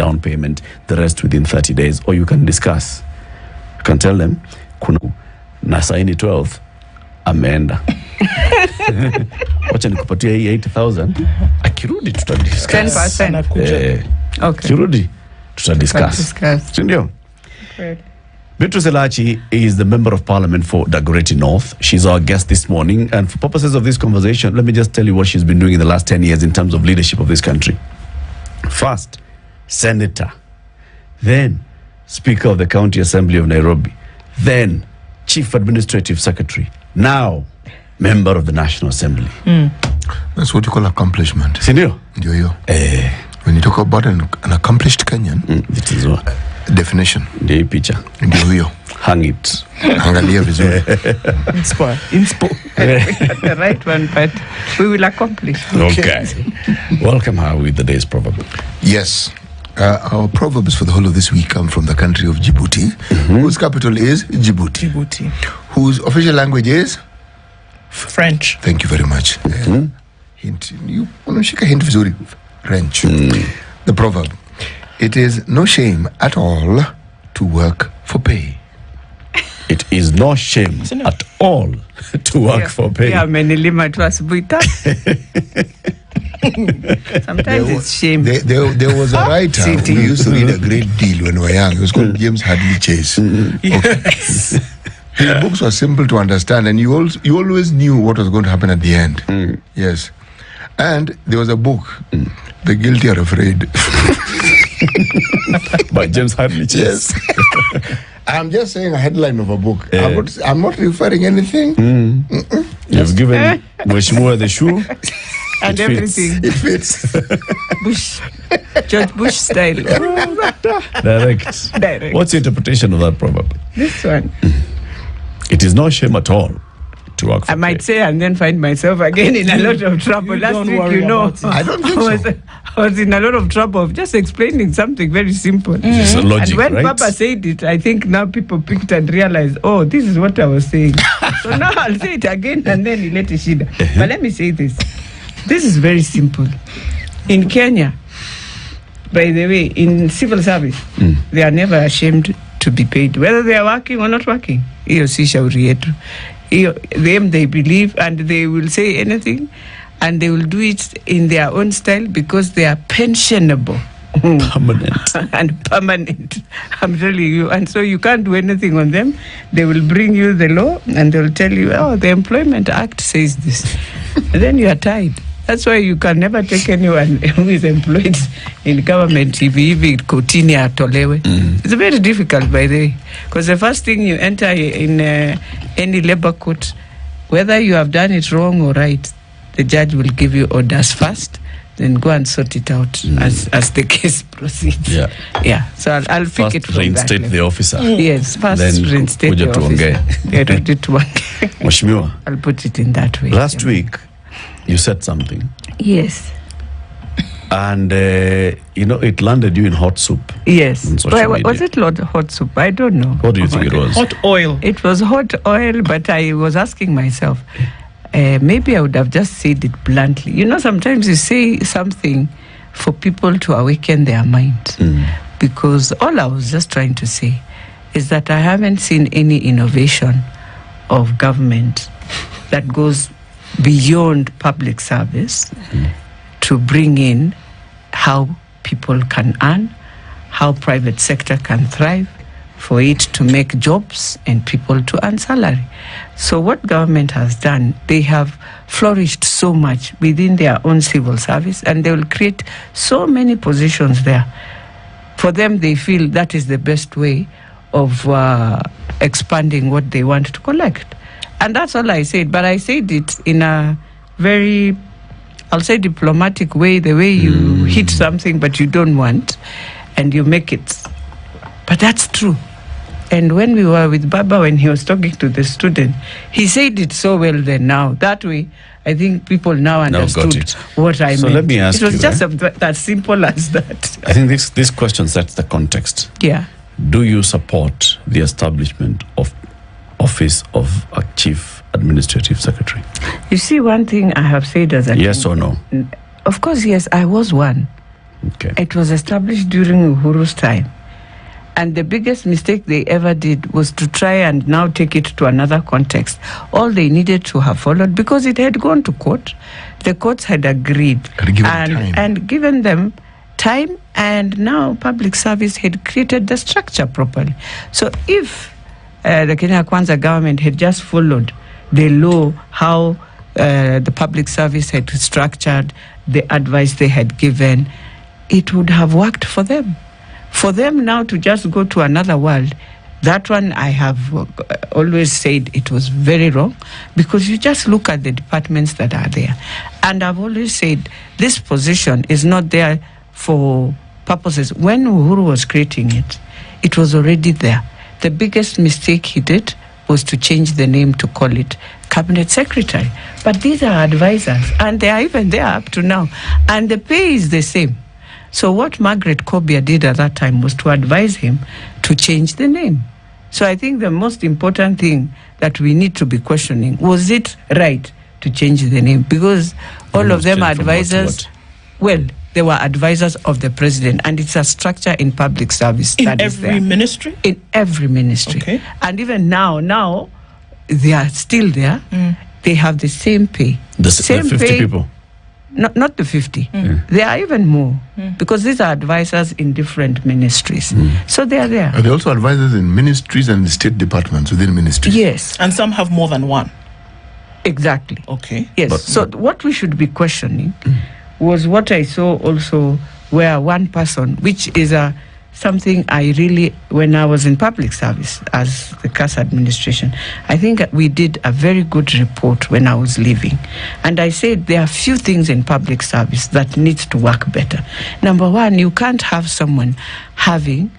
down payment, the rest within 30 days, or you can discuss. You can tell them, kuna na saini 12 ameenda. Wacha nikupatia hii 80,000, akirudi tutadiscuss. 10%. Okay. Akirudi tutadiscuss. Sindio? Great. Beatrice Elachi is the Member of Parliament for Dagoretti North. She's our guest this morning. And for purposes of this conversation, let me just tell you what she's been doing in the last 10 years in terms of leadership of this country. First, Senator. Then, Speaker of the County Assembly of Nairobi. Then, Chief Administrative Secretary. Now, Member of the National Assembly. That's what you call accomplishment. Sindio? Ndio. When you talk about an accomplished Kenyan, it is what? Definition. Ndio picha. Ndio hiyo. Hang it. Angalia vizuri. Inspo. The right one, but we will accomplish. Okay. Welcome her with the day's proverb. Yes. Our proverbs for the whole of this week come from the country of Djibouti, whose capital is Djibouti. Whose official language is? French. Thank you very much. Hint. You unashika hint vizuri. French. The proverb. It is no shame at all to work for pay. It is no shame at all to work for pay. Yeah, menilima tu asubuita. Sometimes it's shame. There was a writer who used to read a great deal when we were young. It was called James Hadley Chase. His books were simple to understand, and you always knew what was going to happen at the end. Yes. And there was a book, The Guilty Are Afraid. By James Hadley Chase. Yes. I'm just saying a headline of a book. I'm not referring anything. You've given Mheshimiwa the shoe. And everything. It fits. George Bush style. Direct. What's the interpretation of that proverb? This one. It is no shame at all to work for I might say and then find myself again in a lot of trouble. Last week, I don't think so. I was in a lot of trouble of just explaining something very simple. It's a logic, and when right? Papa said it, I think now people picked and realized, oh, this is what I was saying. So now I'll say it again and then let it shida. But let me say this. This is very simple. In Kenya, by the way, in civil service, they are never ashamed to be paid, whether they are working or not working. Hiyo si shauri yetu. Them they believe, and they will say anything, and they will do it in their own style because they are pensionable. Permanent. I'm telling you. And so you can't do anything on them. They will bring you the law and they'll tell you, oh, the Employment Act says this. And then you are tied. That's why you can never take anyone who is employed in government even kotini atolewe. It's very difficult, by the way, because the first thing you enter in any labor court, whether you have done it wrong or right, the judge will give you orders first, then go and sort it out as the case proceeds. Yeah. So I'll pick it from reinstate that the officer. Yes, first reinstate the officer. Mheshimiwa, I'll put it in that way. Last week, you said something. Yes. And, it landed you in hot soup. Yes. Was it hot soup? I don't know. What do you think it was? Hot oil. It was hot oil, but I was asking myself, maybe I would have just said it bluntly. Sometimes you say something for people to awaken their mind. Because all I was just trying to say is that I haven't seen any innovation of government that goes beyond public service to bring in how people can earn, how private sector can thrive, for it to make jobs and people to earn salary. So what government has done, they have flourished so much within their own civil service, and they will create so many positions there. For them, they feel that is the best way of expanding what they want to collect. And that's all I said. But I said it in a very, I'll say, diplomatic way, the way you hit something but you don't want, and you make it. But that's true. And when we were with Baba, when he was talking to the student, he said it so well then now. That way, I think people now understood what I meant. So let me ask you. It was just that simple as that. I think this question sets the context. Yeah. Do you support the establishment of office of a chief administrative secretary? You see, one thing I have said as a yes or no? Of course, yes, I was one. Okay. It was established during Uhuru's time. And the biggest mistake they ever did was to try and now take it to another context. All they needed to have followed, because it had gone to court, the courts had agreed and given them time, and now public service had created the structure properly. So if the Kenya Kwanza government had just followed the law, how the public service had structured, the advice they had given, it would have worked for them. For them now to just go to another world, that one I have always said it was very wrong, because you just look at the departments that are there. And I've always said this position is not there for purposes. When Uhuru was creating it, it was already there. The biggest mistake he did was to change the name to call it Cabinet Secretary. But these are advisors, and they are even there up to now. And the pay is the same. So what Margaret Kobia did at that time was to advise him to change the name. So I think the most important thing that we need to be questioning, was it right to change the name? Because all of them are advisors. Well, they were advisors of the president, and it's a structure in public service. In every ministry? In every ministry. Okay. And even now they are still there. They have the same pay. The 50 pay, people? Not the 50. There are even more, because these are advisors in different ministries. So they are there. Are they also advisors in ministries and the state departments within ministries? Yes. And some have more than one? Exactly. Okay. Yes. So what we should be questioning was what I saw also, where one person, which is something I really, when I was in public service as the CAS administration, I think we did a very good report when I was leaving. And I said there are few things in public service that needs to work better. Number one, you can't have someone having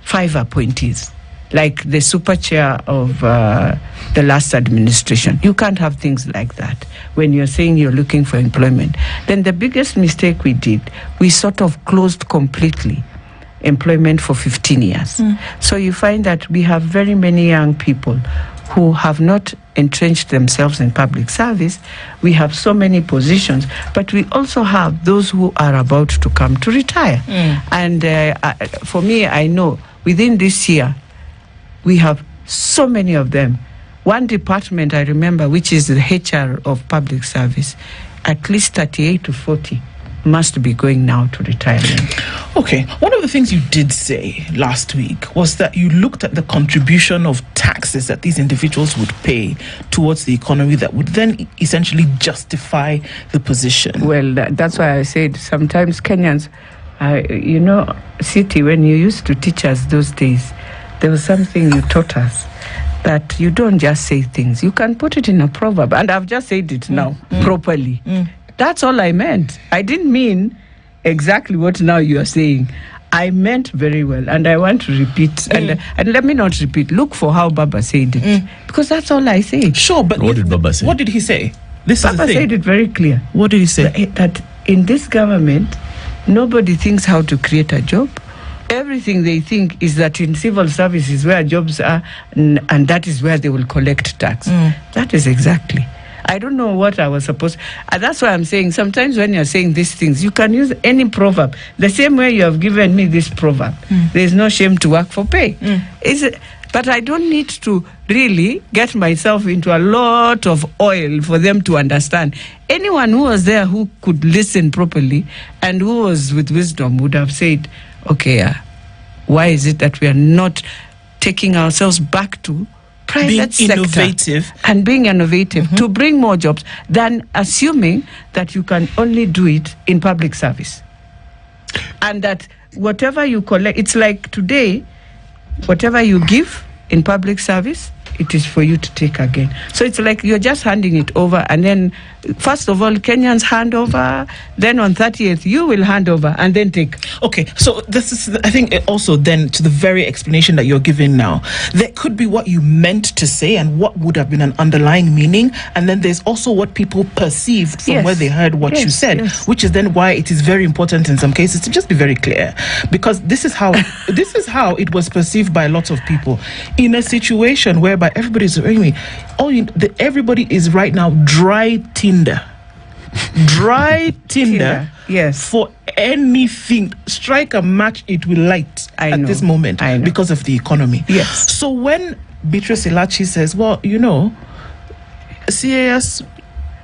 5 appointees, like the super chair of the last administration. You can't have things like that when you're saying you're looking for employment. Then the biggest mistake we did, we sort of closed completely employment for 15 years. So you find that we have very many young people who have not entrenched themselves in public service. We have so many positions, but we also have those who are about to come to retire. And for me, I know within this year, we have so many of them. One department I remember, which is the HR of public service, at least 38 to 40 must be going now to retirement. Okay. One of the things you did say last week was that you looked at the contribution of taxes that these individuals would pay towards the economy that would then essentially justify the position. Well, that's why I said sometimes Kenyans, City, when you used to teach us those days, there was something you taught us, that you don't just say things. You can put it in a proverb. And I've just said it now properly. That's all I meant. I didn't mean exactly what now you are saying. I meant very well, and I want to repeat. And let me not repeat. Look for how Baba said it, because that's all I say. Sure, but what did Baba say? What did he say? This Baba is the thing. said it very clear. What did he say? That in this government, nobody thinks how to create a job. Everything they think is that in civil services where jobs are, and that is where they will collect tax. That is exactly. I don't know what I was supposed. That's why I'm saying sometimes when you're saying these things, you can use any proverb. The same way you have given me this proverb. There's no shame to work for pay. But I don't need to really get myself into a lot of oil for them to understand. Anyone who was there who could listen properly and who was with wisdom would have said, okay, why is it that we are not taking ourselves back to private sector innovative and being innovative to bring more jobs than assuming that you can only do it in public service, and that whatever you collect, it's like today, whatever you give in public service, it is for you to take again. So it's like you're just handing it over, and then first of all Kenyans hand over, then on 30th you will hand over and then take. Okay, so this is, I think, also then to the very explanation that you're giving now, there could be what you meant to say and what would have been an underlying meaning, and then there's also what people perceived from where they heard what you said, which is then why it is very important in some cases to just be very clear, because this is how it was perceived by lots of people in a situation whereby everybody is right now dry tinder. dry tinder Yes. for anything. Strike a match, it will light at this moment because of the economy. Yes. So when Beatrice Elachi says, well, CAS,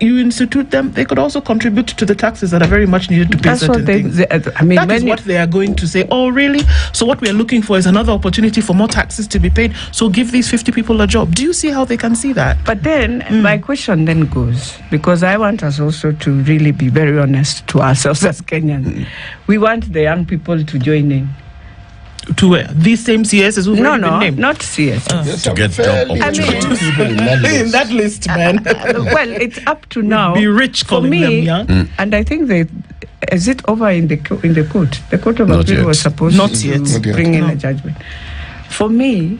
you institute them, they could also contribute to the taxes that are very much needed to pay That's certain things. That is what they are going to say. Oh, really? So what we are looking for is another opportunity for more taxes to be paid. So give these 50 people a job. Do you see how they can see that? But then my question then goes, because I want us also to really be very honest to ourselves as Kenyans. We want the young people to join in. To where? These same CSs who've already been named? Not CS. To get job opportunities. In that list, man. Well, it's up to now. Be rich, calling them young. And I think is it over in the court? The court of appeal was supposed to bring in a judgment. For me,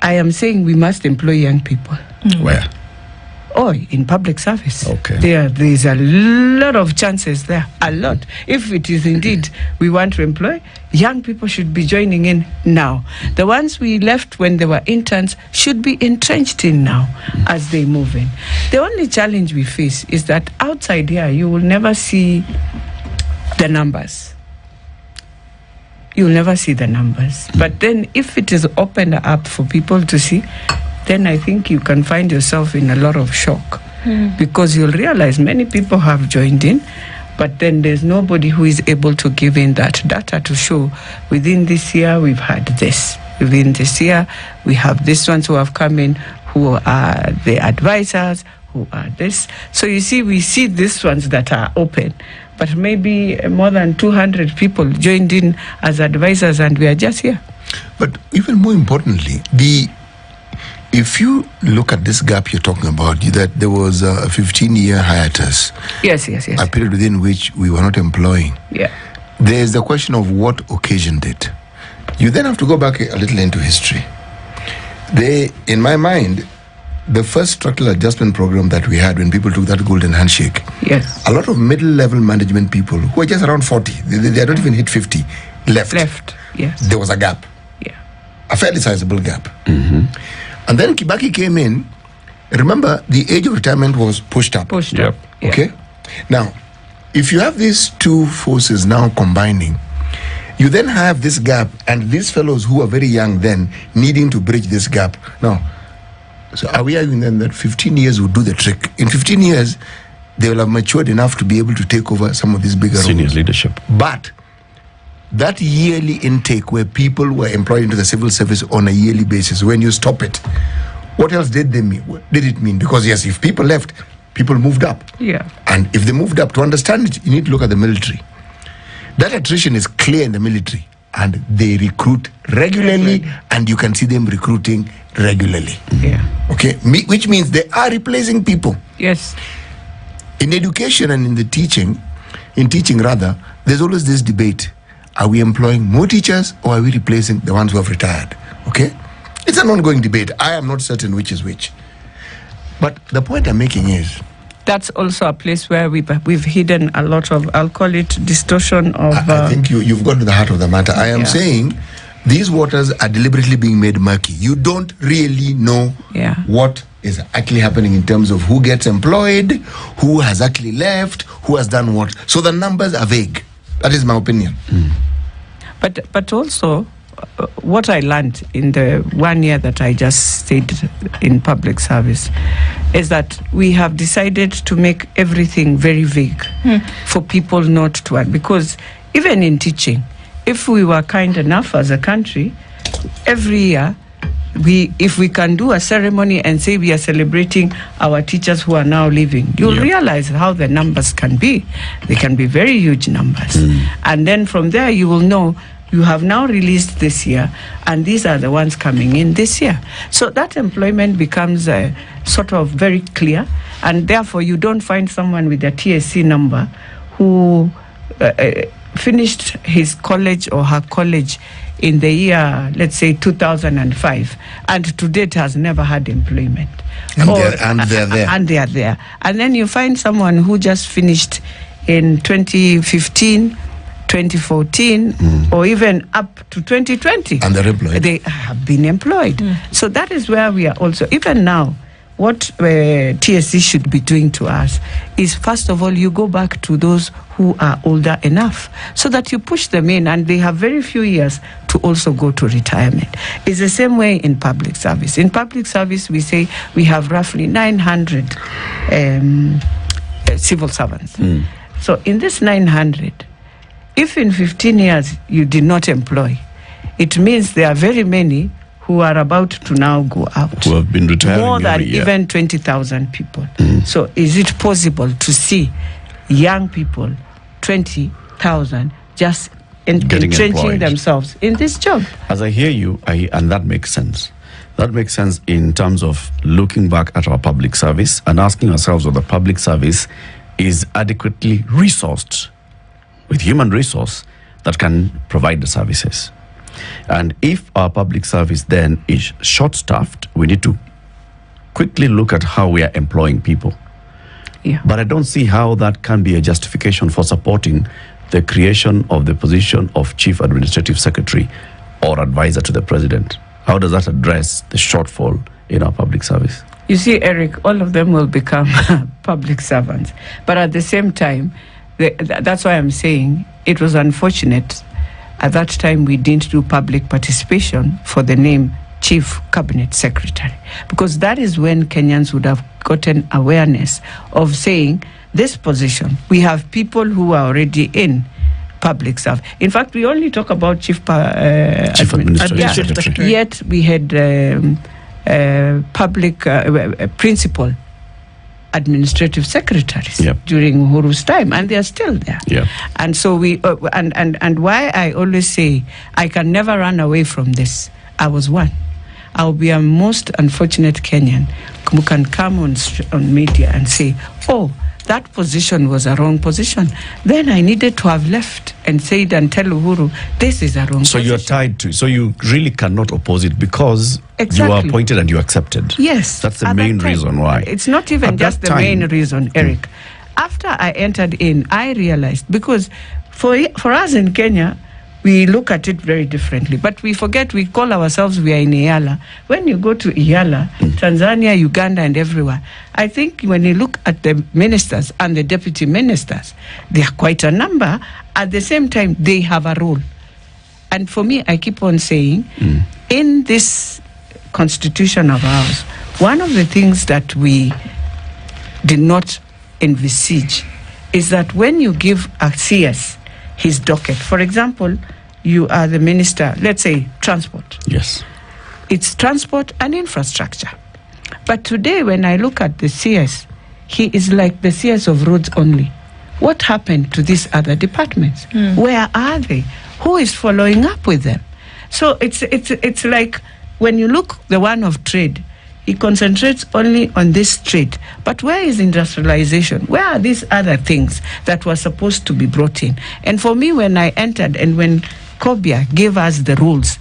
I am saying we must employ young people. Where? Oh, in public service. Okay. There's a lot of chances there. A lot. If it is indeed we want to employ, young people should be joining in now. The ones we left when they were interns should be entrenched in now as they move in. The only challenge we face is that outside here, you will never see the numbers. You will never see the numbers. But then if it is opened up for people to see, then I think you can find yourself in a lot of shock because you'll realize many people have joined in, but then there's nobody who is able to give in that data to show within this year we've had this. Within this year we have these ones who have come in who are the advisors, who are this. So you see, we see these ones that are open, but maybe more than 200 people joined in as advisors and we are just here. But even more importantly, if you look at this gap you're talking about, that there was a 15-year hiatus. Yes. A period within which we were not employing. Yeah. There's the question of what occasioned it. You then have to go back a little into history. In my mind, the first structural adjustment program that we had when people took that golden handshake, yes, a lot of middle-level management people who are just around 40, they don't even hit 50, left. Yes. There was a gap. Yeah. A fairly sizable gap. And then Kibaki came in. Remember, the age of retirement was pushed up. Yep. Okay? Now, if you have these two forces now combining, you then have this gap, and these fellows who are very young then needing to bridge this gap. Now, so are we arguing then that 15 years will do the trick? In 15 years, they will have matured enough to be able to take over some of these bigger senior roles. leadership. But that yearly intake where people were employed into the civil service on a yearly basis, when you stop it, what else did they mean? What did it mean? Because yes, if people left, people moved up. Yeah. And if they moved up, to understand it, you need to look at the military. That attrition is clear in the military, and they recruit regularly, and you can see them recruiting regularly. Yeah. Okay? Which means they are replacing people. Yes. In education and in teaching, there's always this debate. Are we employing more teachers or are we replacing the ones who have retired? Okay? It's an ongoing debate. I am not certain which is which. But the point I'm making is, that's also a place where we've hidden a lot of, I'll call it distortion of... I think you've got to the heart of the matter. I am saying these waters are deliberately being made murky. You don't really know what is actually happening in terms of who gets employed, who has actually left, who has done what. So the numbers are vague. That is my opinion. But also, what I learned in the 1 year that I just stayed in public service is that we have decided to make everything very vague for people not to work. Because even in teaching, if we were kind enough as a country, every year, if we can do a ceremony and say we are celebrating our teachers who are now leaving, you'll realize how the numbers can be. They can be very huge numbers. And then from there, you will know you have now released this year, and these are the ones coming in this year. So that employment becomes sort of very clear, and therefore you don't find someone with a TSC number who finished his college or her college in the year, let's say 2005, and to date has never had employment. And they're there. And they are there. And then you find someone who just finished in 2015, 2014, or even up to 2020. And they're employed. They have been employed. So that is where we are also, even now, what TSC should be doing to us is, first of all, you go back to those who are older enough so that you push them in, and they have very few years to also go to retirement. It's the same way in public service. In public service, we say we have roughly 900 civil servants. So in this 900, if in 15 years you did not employ, it means there are very many who are about to now go out. Who have been retiring more than every year. even 20,000 people. So is it possible to see young people, 20,000, just Getting entrenching employed. themselves in this job? As I hear you, and that makes sense. That makes sense in terms of looking back at our public service and asking ourselves whether public service is adequately resourced with human resource that can provide the services. And if our public service then is short-staffed, we need to quickly look at how we are employing people. Yeah. But I don't see how that can be a justification for supporting the creation of the position of Chief Administrative Secretary or advisor to the President. How does that address the shortfall in our public service? You see, Eric, all of them will become public servants. But at the same time, that's why I'm saying it was unfortunate. At that time, we didn't do public participation for the name Chief Cabinet Secretary, because that is when Kenyans would have gotten awareness of saying, this position, we have people who are already in public service. In fact, we only talk about Chief Administrative Secretary. Yet we had public principal administrative secretaries during Uhuru's time, and they are still there. And so we and why I always say I can never run away from this. I was one. I'll be a most unfortunate Kenyan who can come on media and say, oh, that position was a wrong position. Then I needed to have left and said and tell Uhuru, this is a wrong So position. you're tied to, so you really cannot oppose it because Exactly. you are appointed and you accepted. Yes. That's the at main that time. reason why. It's not even At just that the main time- reason, Eric. After I entered in, I realized, because for us in Kenya, we look at it very differently. But we forget, we call ourselves, we are in Iyala. When you go to Iyala, Tanzania, Uganda, and everywhere, I think when you look at the ministers and the deputy ministers, they are quite a number. At the same time, they have a role. And for me, I keep on saying, in this constitution of ours, one of the things that we did not envisage is that when you give a CS his docket, for example, you are the minister, let's say transport. Yes. It's transport and infrastructure. But today, when I look at the CS, he is like the CS of roads only. What happened to these other departments? Where are they? Who is following up with them? So it's like when you look the one of trade, he concentrates only on this trade. But where is industrialization? Where are these other things that were supposed to be brought in? And for me, when I entered and when Kobia gave us the rules,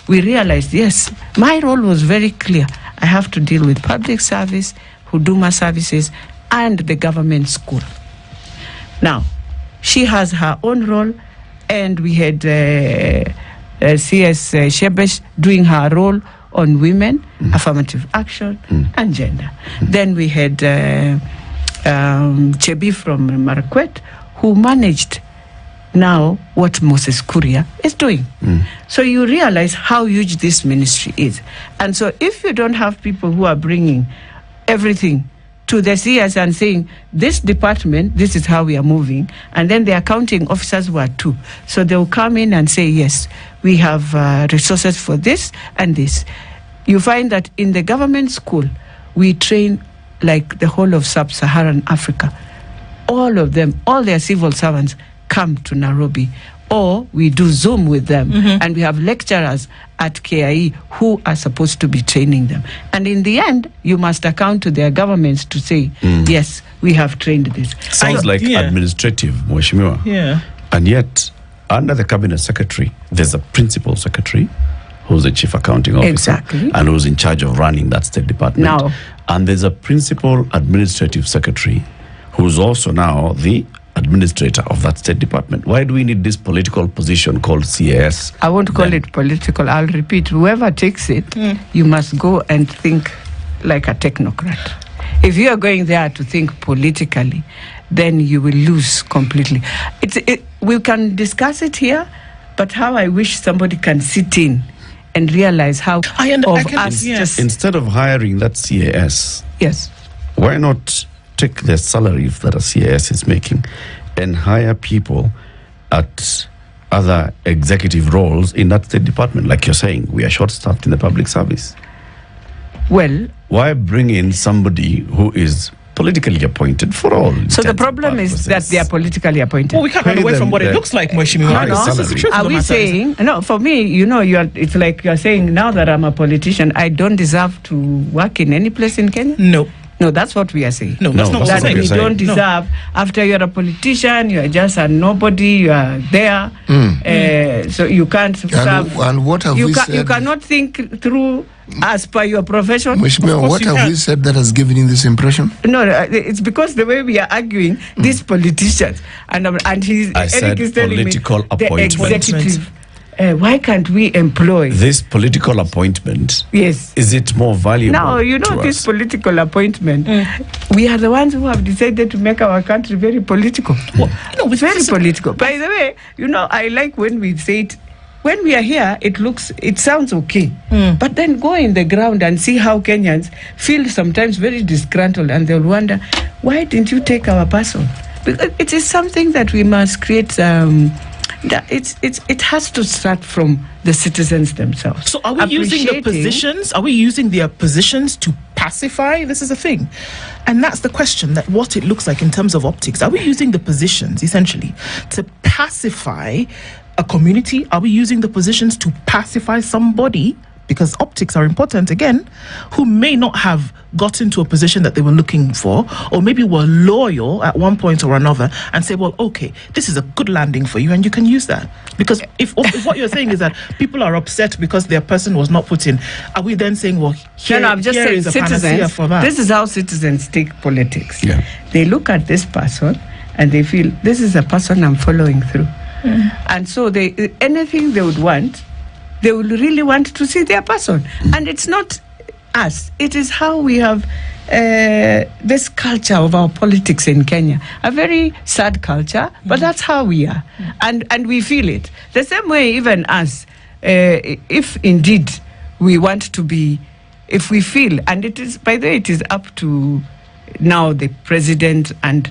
we realized, yes, my role was very clear. I have to deal with public service, Huduma services, and the government school. Now, she has her own role, and we had CS Shebesh doing her role on women, affirmative action, and gender. Then we had Chebi from Marakwet, who managed now what Moses Kuria is doing. So you realize how huge this ministry is. And so if you don't have people who are bringing everything to the CS and saying, this department, this is how we are moving, and then the accounting officers were too. So they will come in and say, yes, we have resources for this and this. You find that in the government school, we train like the whole of sub-Saharan Africa. All of them, all their civil servants come to Nairobi, or we do Zoom with them, and we have lecturers at KIE who are supposed to be training them. And in the end, you must account to their governments to say, yes, we have trained this. Sounds like administrative, Mheshimiwa. Yeah. And yet, under the cabinet secretary, there's a principal secretary who's the chief accounting officer Exactly. and who's in charge of running that state department. Now- and there's a principal administrative secretary who's also now the administrator of that state department. Why do we need this political position called CAS? I won't call it political. I'll repeat, whoever takes it, you must go and think like a technocrat. If you are going there to think politically, then you will lose completely. We can discuss it here, but how I wish somebody can sit in and realize how instead of hiring that CAS, yes, why not take the salary that a CAS is making and hire people at other executive roles in that state department? Like you're saying, we are short-staffed in the public service. Well, why bring in somebody who is politically appointed for all? So the problem is that they are politically appointed. Well, we can't run away from what it looks like, Mweshimiwa. This is the truth. Are we saying, no, for me, it's like you're saying, now that I'm a politician, I don't deserve to work in any place in Kenya? No, that's what we are saying. No, that's not what we're saying. You don't deserve, after you're a politician, you are just a nobody, you are there, so you can't serve. And what have we said? You cannot think through as per your profession. Mweshimiwa, what have we said that has given you this impression? No, it's because the way we are arguing, these politicians, and Eric is telling political me, appointment. The executive. Why can't we employ this political appointment? Yes. Is it more valuable? Now, this political appointment, we are the ones who have decided to make our country very political. Very political. By the way, I like when we say it. When we are here, it sounds okay. But then go in the ground and see how Kenyans feel sometimes very disgruntled, and they'll wonder, why didn't you take our person? Because it is something that we must create. It has to start from the citizens themselves. So are we using the positions? Are we using their positions to pacify? This is a thing. And that's the question, that what it looks like in terms of optics. Are we using the positions, essentially, to pacify a community? Are we using the positions to pacify somebody? Because optics are important, again, who may not have gotten to a position that they were looking for, or maybe were loyal at one point or another, and say, well, okay, this is a good landing for you, and you can use that. Because if what you're saying is that people are upset because their person was not put in, are we then saying, well, I'm just saying, is a panacea for that? This is how citizens take politics. Yeah. They look at this person, and they feel, this is a person I'm following through. And so anything they would want, they will really want to see their person. And it's not us. It is how we have this culture of our politics in Kenya. A very sad culture, but that's how we are. And we feel it. The same way even us, if indeed we want to be, if we feel, and it is, by the way, it is up to now the president, and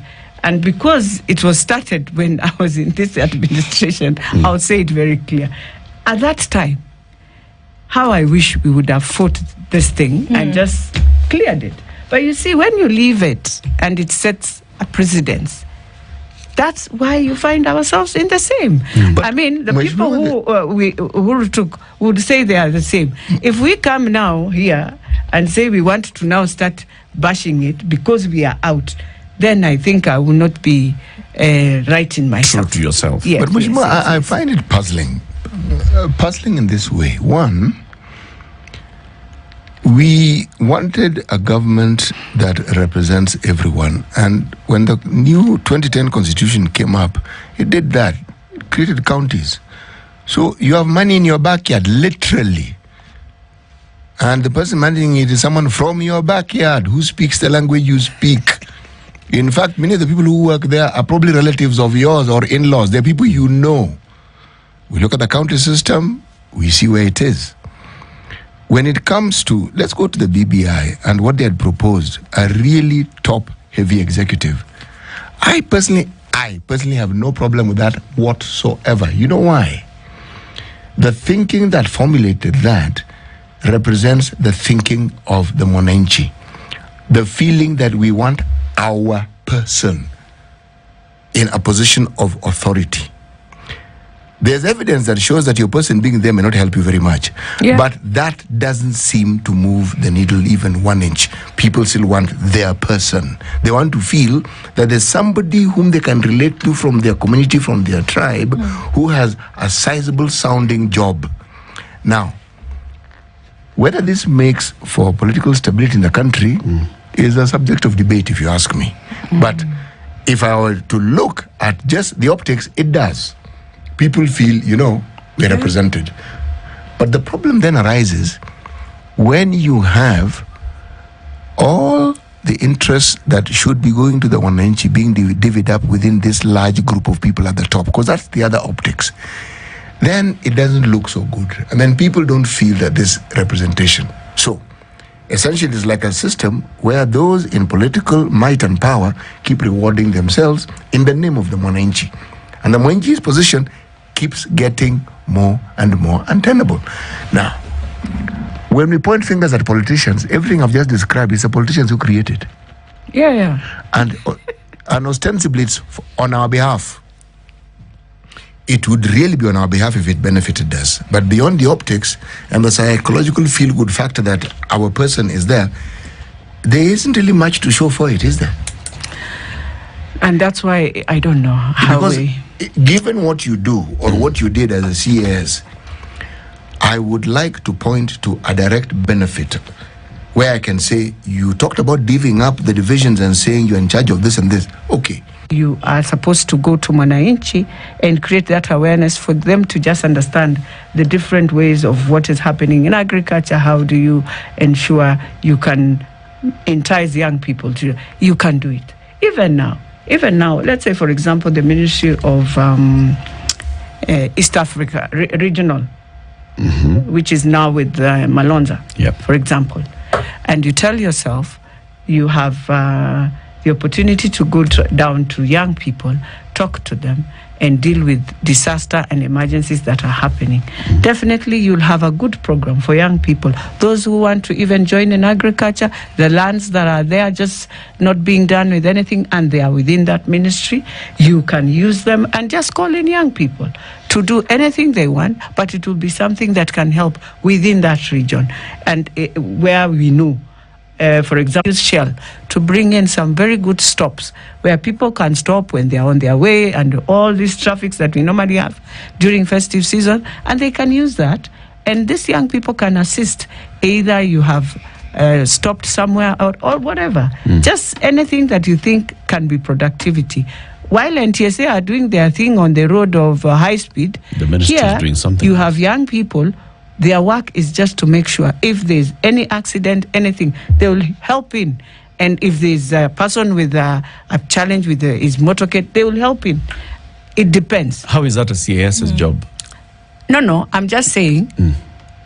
because it was started when I was in this administration, I'll say it very clear. At that time, how I wish we would have fought this thing and just cleared it. But you see, when you leave it and it sets a precedence, that's why you find ourselves in the same. I mean, the people who took would say they are the same. If we come now here and say we want to now start bashing it because we are out, then I think I will not be right in myself. True to yourself. Yes, But Mweshimiwa, I find it puzzling. Puzzling in this way. One, we wanted a government that represents everyone. And when the new 2010 constitution came up, it did that. It created counties. So you have money in your backyard, literally. And the person managing it is someone from your backyard who speaks the language you speak. In fact, many of the people who work there are probably relatives of yours or in-laws. They're people you know. We look at the county system, we see where it is. When it comes to, let's go to the BBI and what they had proposed, a really top-heavy executive. I personally have no problem with that whatsoever. You know why? The thinking that formulated that represents the thinking of the Mwananchi. The feeling that we want our person in a position of authority. There's evidence that shows that your person being there may not help you very much. Yeah. But that doesn't seem to move the needle even 1 inch. People still want their person. They want to feel that there's somebody whom they can relate to from their community, from their tribe, who has a sizable sounding job. Now, whether this makes for political stability in the country is a subject of debate, if you ask me. But if I were to look at just the optics, it does. People feel, we're represented. But the problem then arises when you have all the interests that should be going to the wananchi being divvied up within this large group of people at the top, because that's the other optics, then it doesn't look so good. And then people don't feel that this representation. So essentially, it's like a system where those in political might and power keep rewarding themselves in the name of the Mwananchi. And the Mwananchi's position keeps getting more and more untenable. Now, when we point fingers at politicians, everything I've just described is the politicians who create it. Yeah. And ostensibly, it's on our behalf. It would really be on our behalf if it benefited us. But beyond the optics and the psychological feel-good factor that our person is there isn't really much to show for it, is there? And that's why I don't know how because given what you do or what you did as a CAS, I would like to point to a direct benefit where I can say, you talked about divvying up the divisions and saying you're in charge of this and this. Okay. You are supposed to go to Mwananchi and create that awareness for them to just understand the different ways of what is happening in agriculture. How do you ensure you can entice young people to, you can do it. Even now, let's say, for example, the Ministry of East Africa Regional, which is now with Malonza, for example. And you tell yourself you have the opportunity to go down to young people, talk to them, and deal with disaster and emergencies that are happening. Definitely, you'll have a good program for young people. Those who want to even join in agriculture, the lands that are there just not being done with anything, and they are within that ministry, you can use them and just call in young people to do anything they want, but it will be something that can help within that region. And where we know, for example, Shell, to bring in some very good stops where people can stop when they are on their way, and all these traffics that we normally have during festive season, and they can use that. And these young people can assist. Either you have stopped somewhere or whatever. Just anything that you think can be productivity. While NTSA are doing their thing on the road of high speed, the ministry is doing something. You have young people. Their work is just to make sure if there's any accident, anything, they will help in. And if there's a person with a challenge with his motorcade, they will help in. It depends. How is that a CAS's job? No, I'm just saying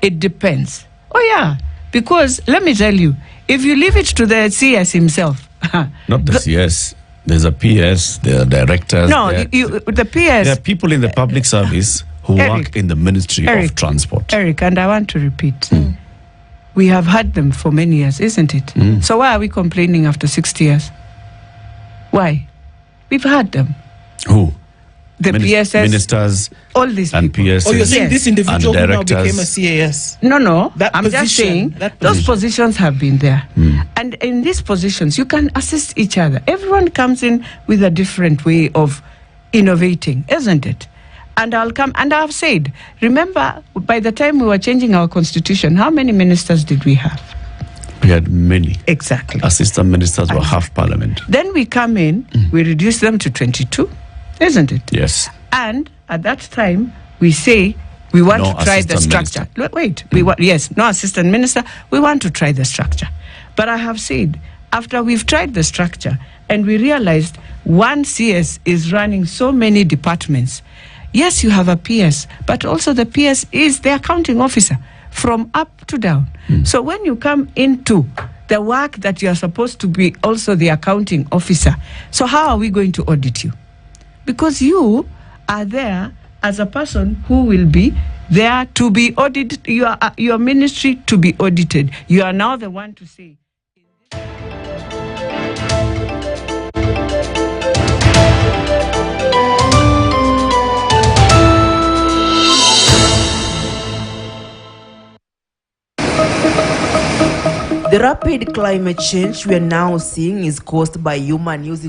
it depends. Oh, yeah. Because let me tell you, if you leave it to the CS himself. Not the CS. There's a PS, there are directors. No, the PS. There are people in the public service who work in the Ministry of Transport. Eric, and I want to repeat. We have had them for many years, isn't it? So why are we complaining after 60 years? Why? We've had them. Who? The PSS. Ministers. All these and people. PSS. Oh, you're saying this individual who now became a CAS? No. That I'm just saying those positions have been there. And in these positions, you can assist each other. Everyone comes in with a different way of innovating, isn't it? And I've said, remember, by the time we were changing our constitution, how many ministers did we have? We had many. Exactly. Assistant ministers were half parliament. Then we come in, we reduce them to 22, isn't it? Yes. And at that time, we say we want to try the structure. Wait, no assistant minister. We want to try the structure. But I have said, after we've tried the structure and we realized one CS is running so many departments. Yes, you have a PS, but also the PS is the accounting officer from up to down. So when you come into the work that you are supposed to be also the accounting officer, so how are we going to audit you? Because you are there as a person who will be there to be audited, your ministry to be audited. You are now the one to say. The rapid climate change we are now seeing is caused by human using